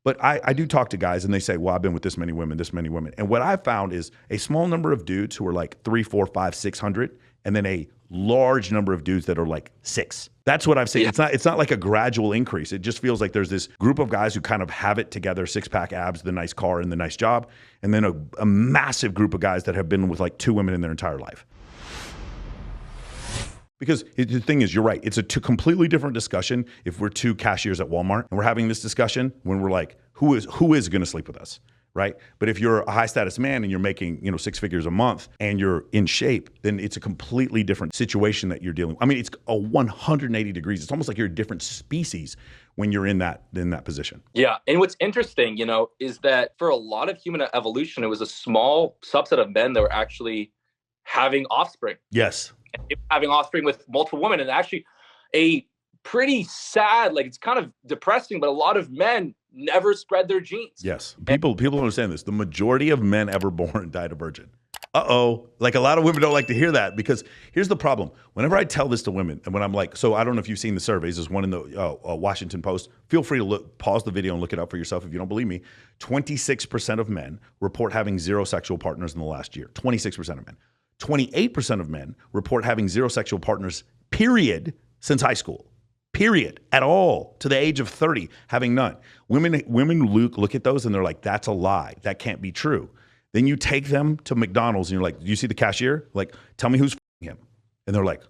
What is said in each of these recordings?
But I do talk to guys and they say, well, I've been with this many women, this many women. And what I've found is a small number of dudes who are like 3, 4, 5, 600, and then a large number of dudes that are like 6. That's what I've seen. Yeah. It's not like a gradual increase. It just feels like there's this group of guys who kind of have it together, 6-pack abs, the nice car, and the nice job. And then a massive group of guys that have been with like 2 women in their entire life. Because the thing is, you're right. It's a completely different discussion if we're 2 cashiers at Walmart and we're having this discussion when we're like, who is going to sleep with us, right? But if you're a high status man and you're making 6 figures a month and you're in shape, then it's a completely different situation that you're dealing with. I mean, it's a 180 degrees. It's almost like you're a different species when you're in that position. Yeah. And what's interesting, is that for a lot of human evolution, it was a small subset of men that were actually having offspring. Yes. Having offspring with multiple women, and actually a pretty sad, like it's kind of depressing, but a lot of men never spread their genes. Yes. People understand this. The majority of men ever born died a virgin. Like a lot of women don't like to hear that, because here's the problem. Whenever I tell this to women, and when I'm like, so I don't know if you've seen the surveys, there's one in the Washington Post. Feel free to pause the video and look it up for yourself if you don't believe me. 26% of men report having 0 sexual partners in the last year. 26% of men. 28% of men report having 0 sexual partners, period, since high school. Period. At all. To the age of 30, having none. Women look at those and they're like, that's a lie. That can't be true. Then you take them to McDonald's and you're like, do you see the cashier? Like, tell me who's f***ing him. And they're like,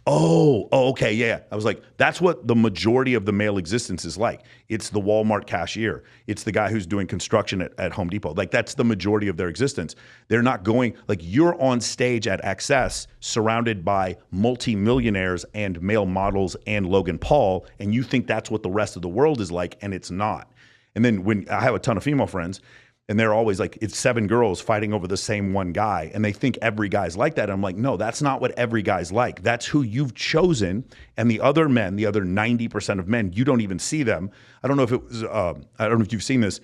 oh, okay, yeah. I was like, that's what the majority of the male existence is like. It's the Walmart cashier. It's the guy who's doing construction at Home Depot. Like, that's the majority of their existence. They're not going, like, you're on stage at XS surrounded by multimillionaires and male models and Logan Paul, and you think that's what the rest of the world is like, and it's not. And then when I have a ton of female friends, and they're always like, it's 7 girls fighting over the same one guy. And they think every guy's like that. And I'm like, no, that's not what every guy's like. That's who you've chosen. And the other men, the other 90% of men, you don't even see them. I don't know if it was, I don't know if you've seen this.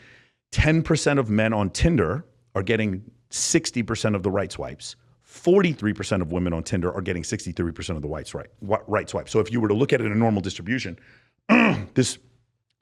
10% of men on Tinder are getting 60% of the right swipes. 43% of women on Tinder are getting 63% of the right swipe. So if you were to look at it in a normal distribution, this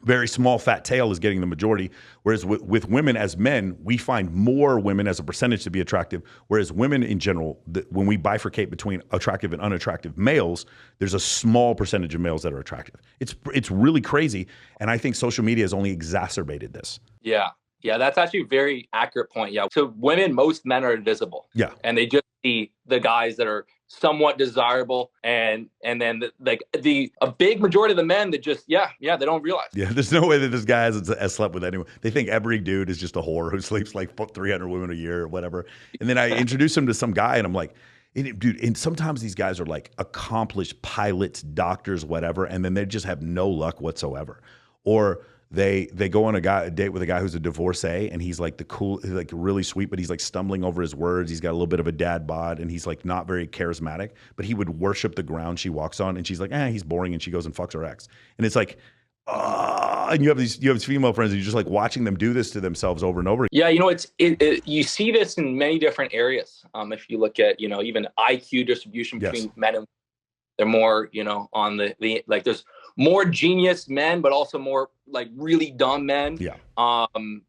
very small fat tail is getting the majority, whereas with women as men, we find more women as a percentage to be attractive, whereas women in general, when we bifurcate between attractive and unattractive males, there's a small percentage of males that are attractive. It's really crazy, and I think social media has only exacerbated this. Yeah, that's actually a very accurate point. Yeah. So women, most men are invisible. Yeah. And they just see the guys that are somewhat desirable. And then a big majority of the men that just, they don't realize. Yeah. There's no way that this guy has slept with anyone. They think every dude is just a whore who sleeps like 300 women a year or whatever. And then I introduce him to some guy and I'm like, dude, and sometimes these guys are like accomplished pilots, doctors, whatever. And then they just have no luck whatsoever. Or they go on a date with a guy who's a divorcee, and he's like like really sweet, but he's like stumbling over his words. He's got a little bit of a dad bod, and he's like not very charismatic, but he would worship the ground she walks on. And she's like, he's boring. And she goes and fucks her ex. And it's like, and you have these female friends, and you're just like watching them do this to themselves over and over. Yeah. You see this in many different areas. If you look at, even IQ distribution between men and women, they're more, on the like there's more genius men, but also more like really dumb men. Yeah. I'm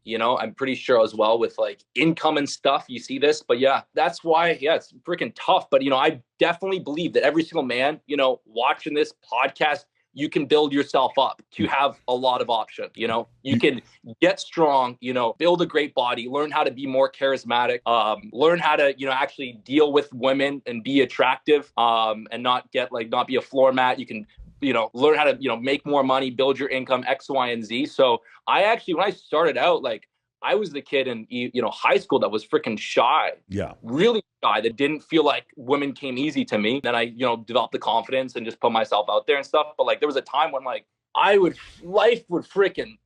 pretty sure as well with like income and stuff, you see this, but yeah, that's why, it's freaking tough. But, I definitely believe that every single man, watching this podcast, you can build yourself up to have a lot of options. You can get strong, build a great body, learn how to be more charismatic, learn how to, actually deal with women and be attractive, and not be a floor mat. You can, learn how to, make more money, build your income, X, Y, and Z. So I actually, when I started out, like I was the kid in, high school that was freaking shy. Yeah. Really shy, that didn't feel like women came easy to me. Then I, developed the confidence and just put myself out there and stuff. But like, there was a time when like life would freaking,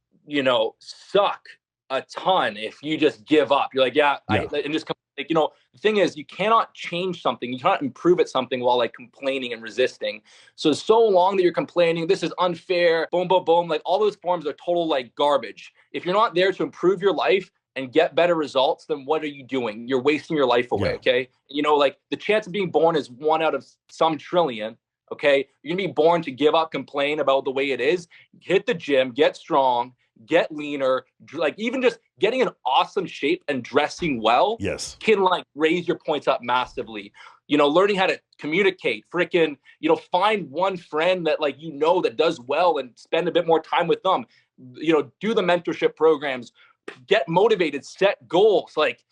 suck a ton if you just give up. You're like, and just like, the thing is, you cannot change something. You cannot improve at something while like complaining and resisting. So long that you're complaining, this is unfair, boom, boom, boom. Like all those forms are total like garbage. If you're not there to improve your life and get better results, then what are you doing? You're wasting your life away. Yeah. Okay. Like the chance of being born is 1 out of some trillion. Okay. You're going to be born to give up, complain about the way it is, hit the gym, get strong, get leaner, like even just getting in awesome shape and dressing well Yes. can like raise your points up massively. Learning how to communicate, freaking, find one friend that like, that does well and spend a bit more time with them, do the mentorship programs, get motivated, set goals. Like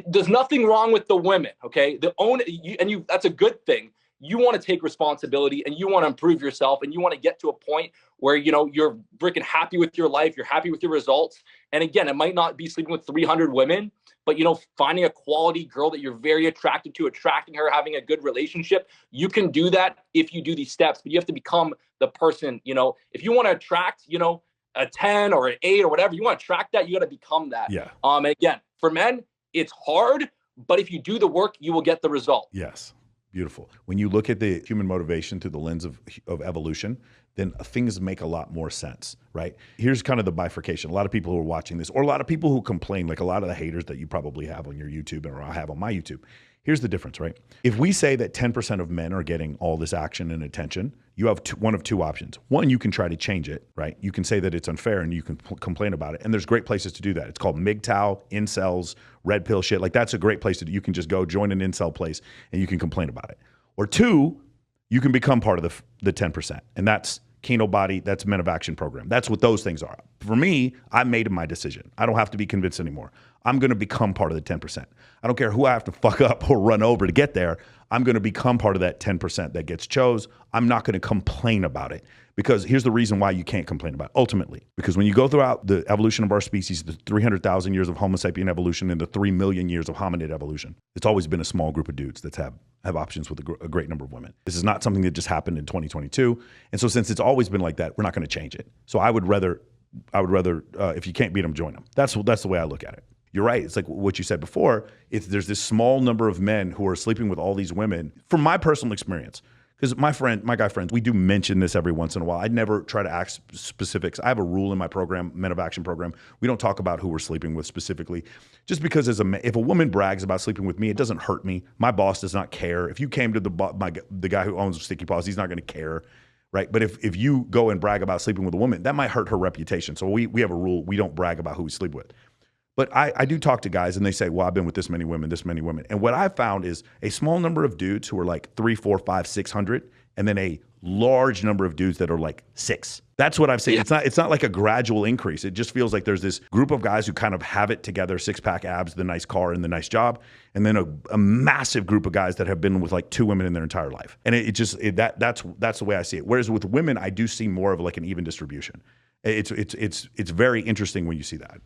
there's nothing wrong with the women. Okay. That's a good thing. You want to take responsibility and you want to improve yourself and you want to get to a point where, you're freaking happy with your life. You're happy with your results. And again, it might not be sleeping with 300 women, but, finding a quality girl that you're very attracted to, attracting her, having a good relationship. You can do that if you do these steps, but you have to become the person, if you want to attract, a 10 or an 8 or whatever, you want to attract that, you got to become that. Yeah. And again, for men, it's hard, but if you do the work, you will get the result. Yes. Beautiful. When you look at the human motivation through the lens of evolution, then things make a lot more sense, right? Here's kind of the bifurcation. A lot of people who are watching this, or a lot of people who complain, like a lot of the haters that you probably have on your YouTube or I have on my YouTube. Here's the difference, right? If we say that 10% of men are getting all this action and attention, you have one of two options. One, you can try to change it, right? You can say that it's unfair and you can complain about it. And there's great places to do that. It's called MGTOW, incels, red pill shit. Like that's a great place to do. You can just go join an incel place and you can complain about it. Or two, you can become part of the 10%. And that's Kinobody, that's Men of Action program. That's what those things are. For me, I made my decision. I don't have to be convinced anymore. I'm going to become part of the 10%. I don't care who I have to fuck up or run over to get there. I'm going to become part of that 10% that gets chose. I'm not going to complain about it, because here's the reason why you can't complain about it, ultimately. Because when you go throughout the evolution of our species, the 300,000 years of Homo sapien evolution and the 3 million years of hominid evolution, it's always been a small group of dudes that have options with a great number of women. This is not something that just happened in 2022. And so since it's always been like that, we're not going to change it. So I would rather if you can't beat them, join them. That's the way I look at it. You're right. It's like what you said before. There's this small number of men who are sleeping with all these women. From my personal experience, because my guy friends, we do mention this every once in a while. I never try to ask specifics. I have a rule in my program, Men of Action program. We don't talk about who we're sleeping with specifically, just because if a woman brags about sleeping with me, it doesn't hurt me. My boss does not care. If you came to the guy who owns Sticky Paws, he's not going to care. Right. But if you go and brag about sleeping with a woman, that might hurt her reputation. So we have a rule. We don't brag about who we sleep with. But I do talk to guys and they say, well, I've been with this many women. And what I found is a small number of dudes who are like 300, 400, 500, 600, and then a large number of dudes that are like 6. That's what I've seen. Yeah. It's not like a gradual increase. It just feels like there's this group of guys who kind of have it together, 6-pack abs, the nice car, and the nice job. And then a massive group of guys that have been with like 2 women in their entire life. And that's the way I see it. Whereas with women, I do see more of like an even distribution. It's very interesting when you see that.